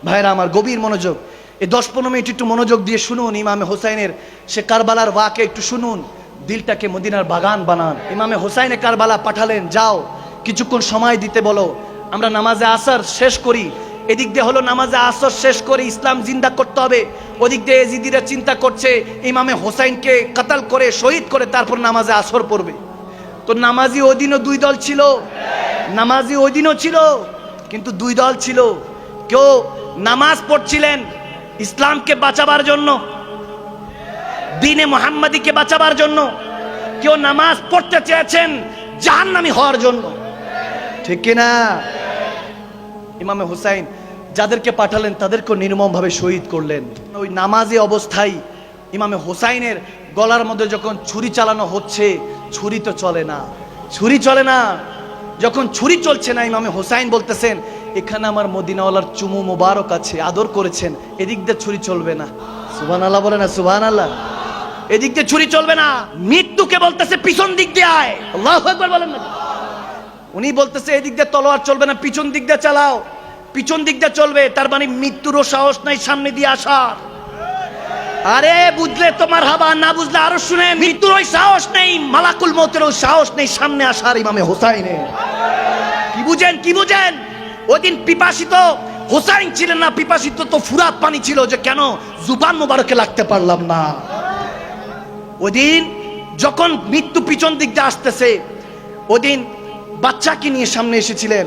ভাইরা আমার, গভীর মনোযোগ, এই 10-15 মিনিট একটু মনোযোগ দিয়ে শুনুন। ইমামে হোসাইনের সে কারবালার ওয়াকে একটু শুনুন, দিলটাকে মদিনার বাগান বানান। ইমামে হোসাইনে কারবালা পাঠালেন, যাও কিছুক্ষণ সময় দিতে বলো, আমরা নামাজে আসর শেষ করি। এদিক দিয়ে হলো নামাজে আসর শেষ করে ইসলাম জিন্দা করতে হবে, ওদিক দিয়ে এজিদিরা চিন্তা করছে ইমামে হোসাইনকে কাতাল করে শহীদ করে তারপর নামাজে আসর পড়বে। তো নামাজি ওই দিনও 2 দল ছিল, নামাজি ওই দিনও ছিল, কিন্তু 2 দল ছিল। কেউ নামাজ পড়ছিলেন ইসলামকে বাঁচাবার জন্য, দ্বীনে মুহাম্মাদীকে বাঁচাবার জন্য, কেউ নামাজ পড়তে চেয়েছেন জাহান্নামী হওয়ার জন্য, ঠিক কিনা? ইমামে হুসাইন যাদেরকে পাঠালেন তাদেরকে নির্মমভাবে শহীদ করলেন। ওই নামাজি অবস্থায় ইমামে হুসাইনের গলার মধ্যে যখন ছুরি চালানো হচ্ছে, ছুরি তো চলে না, ছুরি চলে না। যখন ছুরি চলছে না, ইমামে হুসাইন বলতেছেন এখানে আমার মদিনাওয়ালার চুমু মোবারক আছে, আদর করেছেন, এদিক দিয়ে ছুরি চলবে না। সুবহানাল্লাহ বলে না, সুবহানাল্লাহ। এদিক দিয়ে ছুরি চলবে না। মৃত্যুকে বলতেছে পিছন দিক দিয়ে আয়, আল্লাহু আকবার বলেন না। উনি বলতেছে এদিক দিয়ে তলোয়ার চলবে না, পিছন দিক দিয়ে চালাও, পিছন দিক দিয়ে চলবে। তার মানে মৃত্যুরও সাহস নাই সামনে দিয়ে আসার। আরে বুঝলে তোমার হাবা, না বুঝলে আরো শুনে, মৃত্যুর ওই সাহস নেই, মালাকুল মউতেরও সাহস নেই সামনে আসার ইমামে হোসাইনের। কি বুঝেন, কি বুঝেন? ওই দিন পিপাসিত হোসাইন ছিলেন না, পিপাসিত তো ফুরাত পানি ছিল, যে কেন জুবান মুবারকে লাগতে পারলাম না। ওই দিন যখন মৃত্যু পিছন দিক দিয়ে আসতেছে, ওই দিন বাচ্চাকে নিয়ে সামনে এসেছিলেন।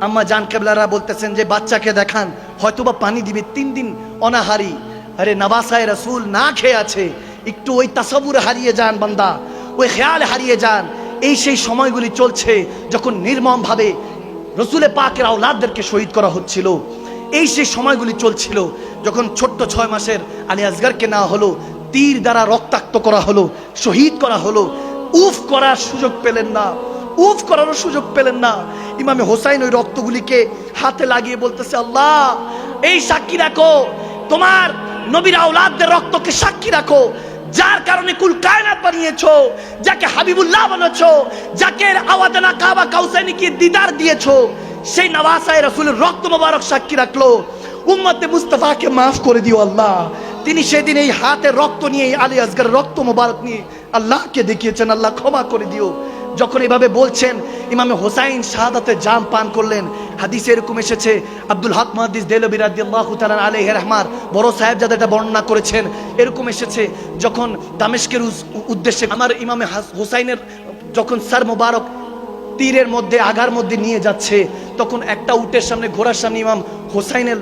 আম্মা জান কেবলারা বলতেছেন যে বাচ্চাকে দেখান, হয়তোবা পানি দিবে। 3 দিন অনাহারি, আরে নওয়াসায়ে রাসূল না খেয়ে আছে। একটু ওই তাসাব্বুর হারিয়ে যান বান্দা, ওই খেয়াল হারিয়ে যান। এই সেই সময়গুলি চলছে যখন নির্মম ভাবে রসুলে পাকের আওলাদদেরকে শহীদ করা হচ্ছিল। এই সেই সময়গুলি চলছিল যখন ছোট্ট 6 মাসের আলী আসগরকে নেওয়া হলো, তীর দ্বারা রক্তাক্ত করা হলো, শহীদ করা হলো। উফ করার সুযোগ পেলেন না, উফ করারও সুযোগ পেলেন না। ইমামে হোসাইন ওই রক্তগুলিকে হাতে লাগিয়ে বলতেছে, আল্লাহ এই সাক্ষী রাখো, তোমার নবীর আওলাদদের রক্তকে সাক্ষী রাখো, যার কারণে কুল কায়নাত বানিয়েছো, যাকে হাবিবুল্লাহ বানাচ্ছো, যাকে আওয়াদানা কাবা কাউসাইনিকে দিদার দিয়েছো, সেই নওয়াসায়ে রাসূলের রক্ত মোবারক সাক্ষী রাখলো। উম্মতে মুস্তাফাকে মাফ করে দিও আল্লাহ। তিনি সেদিন এই হাতে রক্ত নিয়ে, আলী আসগরের রক্ত মোবারক নিয়ে আল্লাহকে দেখিয়েছেন, আল্লাহ ক্ষমা করে দিও। যখন এভাবে বলছেন, ইমামে হোসাইন শাহাদাতে জাম পান করলেন। হাদিসে এরকম এসেছে, আব্দুল হক মুহাদ্দিস দেহলভী রাদিয়াল্লাহু তাআলা আলাইহি রাহমার বড় সাহেবজাদা এটা বর্ণনা করেছেন। এরকম এসেছে, যখন দামেস্কের উদ্দেশ্যে আমার ইমামে হোসাইনের যখন স্যার মোবারক তীরের মধ্যে আগার মধ্যে নিয়ে যাচ্ছে, তখন একটা উটের সামনে, ঘোড়ার সামনে ইমাম হোসাইনের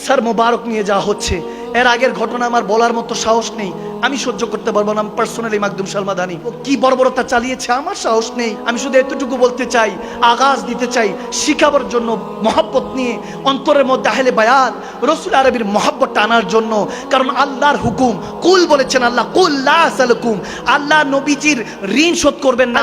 স্যার মোবারক নিয়ে যাওয়া হচ্ছে। এর আগের ঘটনা আমার বলার মতো সাহস নেই, আমি সহ্য করতে পারবো না। পার্সোনালি মাকদুম সালমাদানি ও কি বর্বরতা চালিয়েছে, আমার সাহস নেই। আমি শুধু এতটুকু বলতে চাই, আগাজ দিতে চাই, শিখাবার জন্য, মহব্বত নিয়ে অন্তরের মধ্যে আহলে বায়াত রসুল আরবির মহব্বতটা আনার জন্য। কারণ আল্লাহর হুকুম, কুল বলেছেন আল্লাহ, কুল লা আসালুকুম, আল্লাহ নবীজির ঋণ শোধ করবেন না,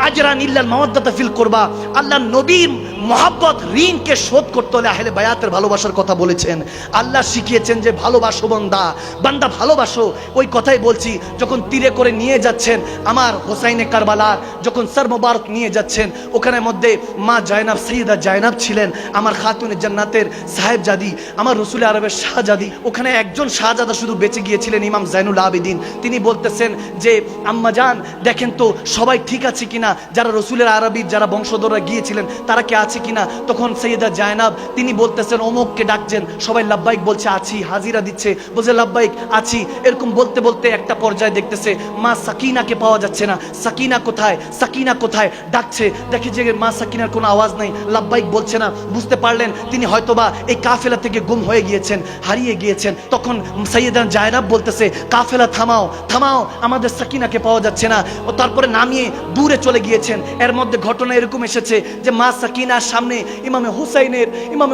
আজরান ইল্লাল মাওয়াদ্দাতা ফিল কুরবা। আল্লাহ নবীর মহব্বত, ঋণকে শোধ করতে হলে আহলে বায়াতের ভালোবাসার কথা বলেছেন। আল্লাহ শিখিয়েছেন যে ভালোবাসো বান্দা, বান্দা ভালোবাসো। ওই কথাই বলছি, যখন তীরে করে নিয়ে যাচ্ছেন আমার হোসাইনে কারবালার, যখন স্যার মোবারক নিয়ে যাচ্ছেন, ওখানে মধ্যে মা জায়নাব, সৈয়দা জায়নাব ছিলেন, আমার খাতুনে জান্নাতের সাহেবজাদি, আমার রসুল আরবের শাহজাদি। ওখানে একজন শাহজাদা শুধু বেঁচে গিয়েছিলেন, ইমাম জাইনুল আবেদিন। তিনি বলতেছেন যে আম্মা জান দেখেন তো সবাই ঠিক আছে কিনা, যারা রসুলের আরবির যারা বংশধররা গিয়েছিলেন তারা কে আছে কিনা। তখন সৈয়দা জায়নাব তিনি বলতেছেন অমুককে ডাকছেন, সবাই লাব্বাইক বলছে, আছি, হাজিরা দিচ্ছে, বলছে লাব্বাইক আছি। এরকম বলতে বলতে একটা পর্যায়ে দেখতেছে মা সাকিনাকে পাওয়া যাচ্ছে না, সাকিনা কোথায়, সাকিনা কোথায়, ডাকছে, দেখে যে মা সাকিনার কোনো আওয়াজ নাই, লাব্বাইক বলছে না। বুঝতে পারলেন তিনি হয়তোবা এই কাফেলা থেকে গুম হয়ে গিয়েছেন, হারিয়ে গিয়েছেন। তখন সৈয়দা জায়নাব বলতেছে, কাফেলা থামাও, থামাও, আমাদের সাকিনাকে পাওয়া যাচ্ছে না। ও তারপরে নামিয়ে দূরে চলে গিয়েছেন। এর মধ্যে ঘটনা এরকম এসেছে যে মা সাকিনার সামনে ইমামে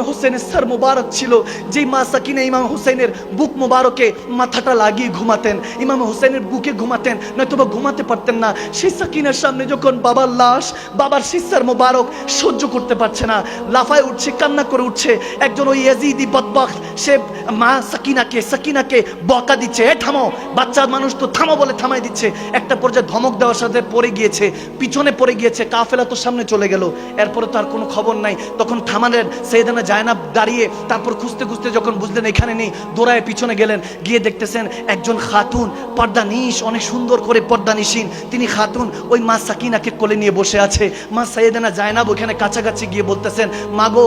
হুসাইনের স্যার মোবারক ছিল, যেই মা সাকিনা ইমাম হুসাইনের বুক মোবারকে মাথাটা লাগিয়ে ঘুমাতেন, ইমাম হুসাইনের বুকে ঘুমাতেন, নয়তোবা ঘুমাতে পারতেন না। সেই সাকিনার সামনে যখন বাবার লাশ, বাবার শিষ্যার মোবারক সহ্য করতে পারছে না, লাফায় উঠছে, কান্না করে উঠছে। একজন ওই ইয়াজিদি বদবখত সে মা সাকিনাকে বকা দিচ্ছে, এ থামো, বাচ্চা মানুষ তো থামো বলে থামাই দিচ্ছে। একটা পর্যায়ে ধমক দেওয়ার সাথে পড়ে গিয়েছে, পিছনে পড়ে গিয়েছে, কাফেলা তো সামনে চলে গেল, এরপরে তার কোনো খবর নাই। তখন থামালেন সাইয়েদানা জায়নাব দাঁড়িয়ে, তারপর খুঁজতে খুঁজতে যখন বুঝলেন এখানে নেই, দৌড়ায় পিছনে গেলেন, গিয়ে দেখতেছেন একজন খাতুন পর্দানিশ, অনেক সুন্দর করে পর্দানিশীন তিনি খাতুন ওই মা সাকিনাকে কোলে নিয়ে বসে আছে। মা সাইয়েদানা জায়নাব ওখানে কাছাকাছি গিয়ে বলতেছেন, মাগো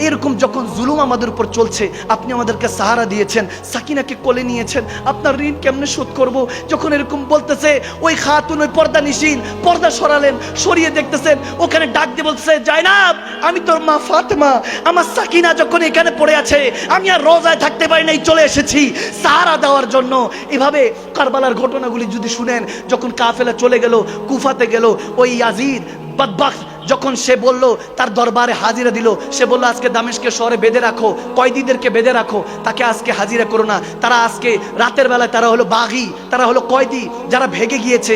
এরকম যখন জুলুম আমাদের উপর চলছে, আপনি আমাদেরকে সাহারা দিয়েছেন, সাকিনাকে কোলে নিয়েছেন, আপনার ঋণ কেমনে শোধ করব? যখন এরকম বলতেছে, ওই খাতুন ওই পর্দানিশীন পর্দা সরালেন, সরিয়ে দেখতেছেন ওখানে ডাক দিয়ে বলতেছে, জায়নাব আমি তোর মা ফাতেমা, আমার সাকিনা যখন এখানে পড়ে আছে আমি আর রোজায় থাকতে পারি নাই, চলে এসেছি সাহারা দেওয়ার জন্য। এভাবে কারবালার ঘটনাগুলি যদি শুনেন, যখন কাফেলা চলে গেল, কুফাতে গেল, ওই ইয়াজিদ বদবখত যখন সে বলল, তার দরবারে হাজিরা দিল, সে বলল আজকে দামেস্কের শহরে বেঁধে রাখো, কয়েদিদেরকে বেঁধে রাখো, তাকে আজকে হাজিরা করো না। তারা আজকে রাতের বেলায় তারা হলো বাগী, তারা হলো কয়েদি, যারা ভেগে গিয়েছে,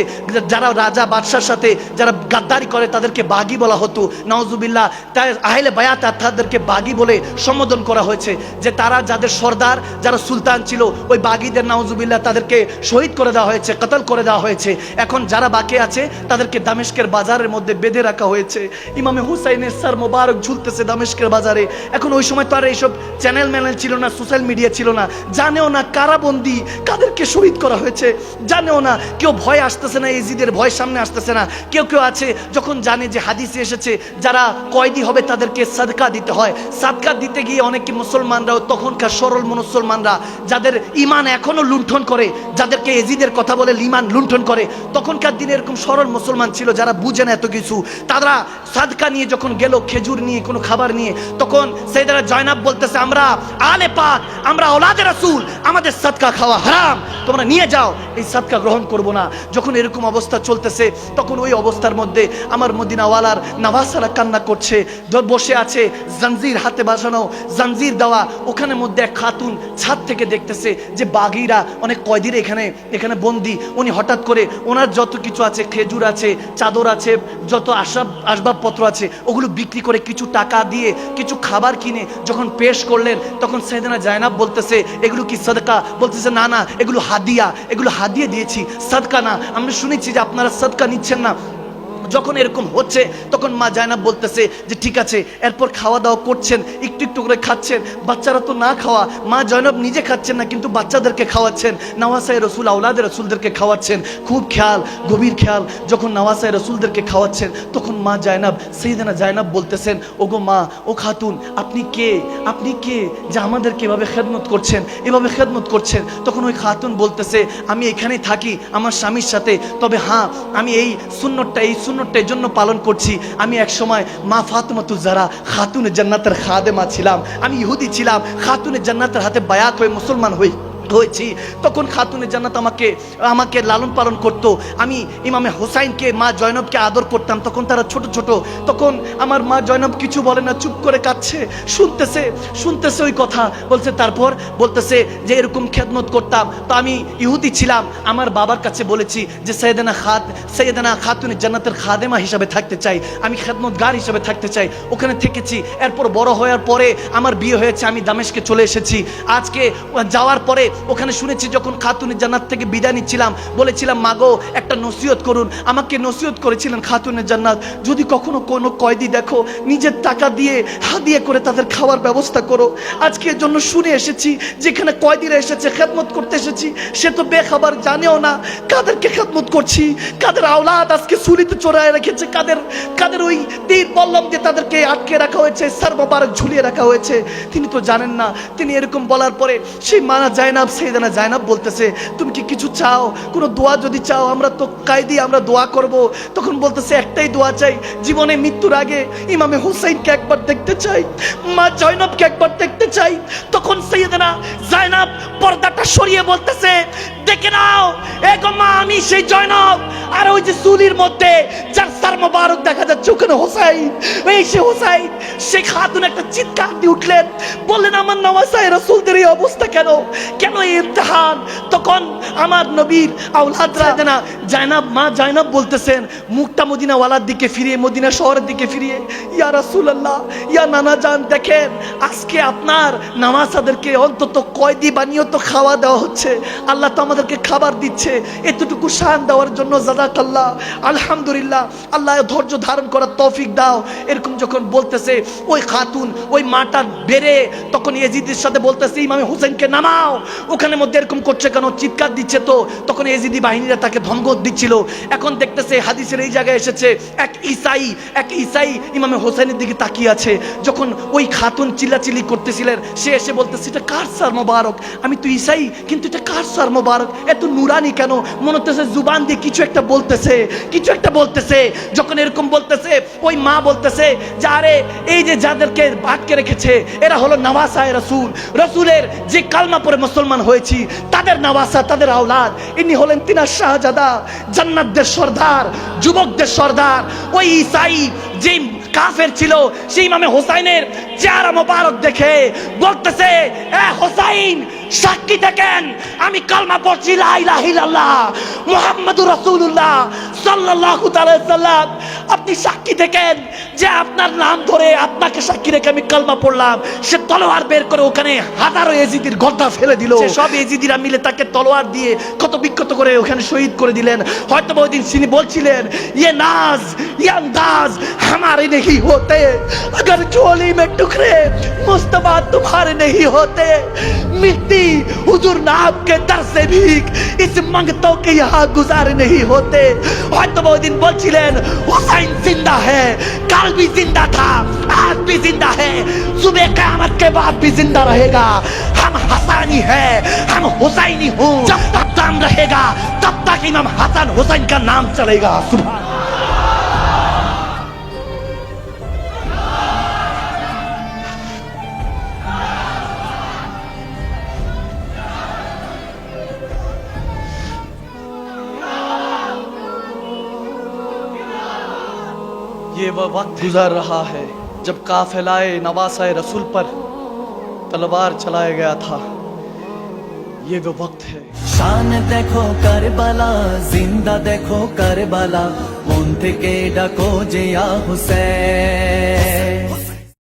যারা রাজা বাদশার সাথে যারা গাদ্দারি করে তাদেরকে বাগী বলা হতো, নাউজুবিল্লাহ। তাই আহলে বায়াত তাদেরকে বাগী বলে সম্বোধন করা হয়েছে, যে তারা যাদের সর্দার, যারা সুলতান ছিল, ওই বাগীদের নাউজুবিল্লাহ তাদেরকে শহীদ করে দেওয়া হয়েছে, কতল করে দেওয়া হয়েছে। এখন যারা বাকি আছে তাদেরকে দামেস্কের বাজারের মধ্যে বেঁধে রাখা হয়েছে। ইমামে হুসাইনের স্যার মোবারক ঝুলতেছে দামেস্কের বাজারে। এখন ওই সময় তো আর এইসব চ্যানেল ম্যানেল ছিল না, সোশ্যাল মিডিয়া ছিল না, জানেও না কারাবন্দি কাদেরকে শহীদ করা হয়েছে, জানেও না। কেউ ভয় আসতেছে না, ইজিদের ভয় সামনে আসতেছে না। কেউ কেউ আছে যখন জানে যে হাদিসে এসেছে যারা কয়েদি হবে তাদেরকে সাদকা দিতে হয়, সাদকা দিতে গিয়ে অনেকে মুসলমানরাও, তখনকার সরল মুসলমানরা যাদের ইমান এখনো লুণ্ঠন করে, যাদেরকে এজিদের কথা বলে ইমান লুণ্ঠন করে, তখনকার দিনে এরকম সরল মুসলমান ছিল যারা বুঝে না এত কিছু, তারা সাদকা নিয়ে যখন গেল, খেজুর নিয়ে, কোনো খাবার নিয়ে, তখন সাইয়েদানা জায়নাব বলতেছে, আমরা আলে পাক, আমরা ওলাদে রাসূল, আমাদের সাদকা খাওয়া হারাম, তোমরা নিয়ে যাও, এই সাদকা গ্রহণ করব না। যখন এরকম অবস্থা চলতেছে, তখন ওই অবস্থার মধ্যে আমার মদিনাওয়ালার নওয়াসারা কান্না করছে, বসে আছে, জঞ্জির হাতে বাঁধানো, জঞ্জির দেওয়া, ওখানে মধ্যে এক খাতুন ছাদ থেকে দেখতেছে যে বাগীরা, অনেক কয়েদিরা এখানে বন্দি। উনি হঠাৎ করে ওনার যত কিছু আছে, খেজুর আছে, চাদর আছে, যত আসবাবপত্র আছে, ওগুলো বিক্রি করে কিছু টাকা দিয়ে কিছু খাবার কিনে যখন পেশ করলেন, তখন সাইয়েদানা জায়নাব বলতেছে, এগুলো কি সাদকা? বলতেছে, না না, এগুলো হাদিয়া দিয়েছি, সাদকা না। আমরা শুনেছি যে আপনারা সাদকা নিচ্ছেন না। যখন এরকম হচ্ছে, তখন মা জায়নাব বলতেছে যে ঠিক আছে। এরপর খাওয়া দাওয়া করছেন, একটু একটু করে খাচ্ছেন, বাচ্চারা তো না খাওয়া, মা জায়নাব নিজে খাচ্ছেন না, কিন্তু বাচ্চাদেরকে খাওয়াচ্ছেন, নওয়াসায়ে রসুল, আওলাদে রসুলদেরকে খাওয়াচ্ছেন। খুব খেয়াল, গভীর খেয়াল। যখন নওয়াসায়ে রসুলদেরকে খাওয়াচ্ছেন, তখন মা জায়নাব, সাইয়েদানা জায়নাব বলতেছেন, ওগো মা, ও খাতুন, আপনি কে যে আমাদেরকে এভাবে খেদমত করছেন? তখন ওই খাতুন বলতেছে, আমি এখানেই থাকি আমার স্বামীর সাথে, তবে হ্যাঁ, আমি এই সুন্নতটা এই জন্য পালন করছি। আমি এক সময় মা ফাতেমাতুজ জাহরা খাতুনে জান্নাতের খাদেমা ছিলাম, আমি ইহুদি ছিলাম, খাতুনে জান্নাতের হাতে বায়াত হয়ে মুসলমান হয়েছি। তখন খাতুনে জান্নাত আমাকে লালন পালন করত। আমি ইমামে হোসাইনকে, মা জয়নবকে আদর করতাম। তখন তারা ছোট, তখন আমার মা জয়নব কিছু বলে না, চুপ করে কাঁদছে, শুনতেছে ওই কথা। তারপর বলতেছে যে এরকম খেদমত করতাম, তো আমি ইহুদি ছিলাম, আমার বাবার কাছে বলেছি যে সাইয়েদানা খাতুনে জান্নাতের খাদেমা হিসাবে থাকতে চাই, আমি খেদমতগার হিসাবে থাকতে চাই। ওখানে থেকেছি। এরপর বড় হওয়ার পরে আমার বিয়ে হয়েছে, আমি দামেস্কে চলে এসেছি। আজকে যাওয়ার পরে ওখানে শুনেছি, যখন খাতুনে জান্নাত থেকে বিদায় নিচ্ছিলাম, বলেছিলাম, মাগো একটা নসিহত করুন। আমাকে নসিহত করেছিলেন খাতুনে জান্নাত, যদি কখনো কোনো কয়েদি দেখো, নিজের টাকা দিয়ে হাদিয়া করে তাদের খাওয়ার ব্যবস্থা করো। আজকে এর জন্য শুনে এসেছি, যেখানে কয়েদিরা এসেছে, খেদমত করতে এসেছি, সে তো বেখবর, জানেও না কাদেরকে খেদমত করছি, কাদের আওলাদ আজকে সুলিতে চড়ায় রেখেছে, কাদের ওই তীর বল্লম দিয়ে তাদেরকে আটকে রাখা হয়েছে, সার মোবারক ঝুলিয়ে রাখা হয়েছে, তিনি তো জানেন না। তিনি এরকম বলার পরে সেই মা জায়নাব, সাইয়েদানা জায়নাব বলতেছে, তুমি কি কিছু চাও? কোনো দোয়া যদি চাও, আমরা তো কায়দি, আমরা দোয়া করব। তখন বলতেছে, একটাই দোয়া চাই, জীবনে মৃত্যুর আগে ইমামে হুসাইনকে একবার দেখতে চাই, মা জয়নবকে একবার দেখতে চাই। তখন সাইয়েদানা জায়নাব পর্দাটা সরিয়ে বলতেছে, দেখে নাও এগো মা, আমি সেই জয়নব। আর ওই যে চুলির মধ্যে যার সার মোবারক দেখা যাচ্ছে ওখানে হোসাইন, এই সে হোসাইন। শেখ খাতুন একটা চিৎকার দিয়ে উঠলেন, বললেন আমার নওয়াসায়ে রাসূলদের এই অবস্থা কেন, কেন এই ইমতিহান? তখন আমার নবীর আওলাদরা না জায়নাব, মা জায়নাব বলতেছেন মুখটা মদিনা ওয়ালার দিকে ফিরিয়ে, মদিনা শহরের দিকে ফিরিয়ে, ইয়া রাসূলুল্লাহ, ইয়া নানা জান, দেখেন আজকে আপনার নামাজাদেরকে অন্তত কয়দি বানিয়ে তো খাওয়া দেওয়া হচ্ছে, আল্লাহ তো আমাদেরকে খাবার দিচ্ছে, এতটুকু শান দেওয়ার জন্য জাযাকাল্লাহ, আলহামদুলিল্লাহ, আল্লাহ ধৈর্য ধারণ করার তৌফিক দাও। এরকম যখন বলতেছে ওই খাতুন, ওই মাটা বেড়ে তখন ইয়েজিদের সাথে বলতেছে ইমামে হোসেনকে নামাও। ওখানে মধ্যে এরকম করছে কেন, চিৎকার দিচ্ছে তো। তখন ইয়েজিদি বাহিনীরা তাকে ধমক দিচ্ছিল। এখন দেখতেছে হাদিসের এই জায়গায় এসেছে এক ঈসাই ইমামে হোসেনের দিকে তাকিয়ে আছে। যখন ওই খাতুন চিল্লাচিল্লি করতেছিলেন, সে এসে বলতেছে এটা কার সার মোবারক, আমি তো ঈসাই, কিন্তু এটা কার সার মোবারক, এত নুরানি কেন, মনে হচ্ছে জুবান দিয়ে কিছু একটা বলতেছে। যখন এরকম বলতেছে ওই মা বলতেছে যে আরে এই যে যাদেরকে আটকে রেখেছে এরা হলো নওয়াসায়ে রাসূল, রাসূলের যে কালমা পড়ে মুসলমান হয়েছি তাদের নওয়াসা, তাদের আওলাদ। ইনি হলেন তিনার শাহজাদা, জান্নাতদের সর্দার, যুবকদের সর্দার। ওই ঈসাই যে কাফের ছিল, সেই ইমামে হোসাইনের চেহারা মোবারক দেখে বলতেছে এ হোসাইন, সাক্ষী থাকেন আমি কালমা পড়ছি লা ইলাহা ইল্লাল্লাহ মুহাম্মাদুর রাসূলুল্লাহ সাল্লাল্লাহু তাআলা সাল্লাম। আপনি সাক্ষী থাকেন যে আপনার নাম ধরে আপনাকে সাক্ষী রেখে আমি কালমা পড়লাম। সে তলোয়ার বের করে ওখানে হাজারো ইয়েজিদির গর্দা ফেলে দিল। সব ইয়েজিদিরা মিলে তাকে তলোয়ার দিয়ে কত বিক্ষত করে ওখানে শহীদ করে দিলেন। হয়তো ওই দিন তিনি বলছিলেন ये नाज ये अंदाज हमारे नहीं होते, अगर झोली में टुकड़े मुस्तफा तुम्हारे नहीं होते, मिट्टी हुजूर नाम के दर से भी इस मंगतों के यहाँ गुजारे नहीं होते। হয়তো ওই দিন বলছিলেন हुसैन जिंदा है, कल भी जिंदा था, आज भी जिंदा है, सुबह क़यामत के बाद भी जिंदा रहेगा। हम हसानी है, हम हुसैनी हूँ, जब तक दम रहेगा तब तक इमाम हसन हुसैन का नाम चलेगा। सुभान ये वह वक्त गुजर रहा है जब काफिलाए नवासाए रसूल पर तलवार चलाया गया था। ये वो वक्त है। शान देखो करबला, जिंदा देखो करबला, মন থেকে ডাকো যে ইয়া হুসেন।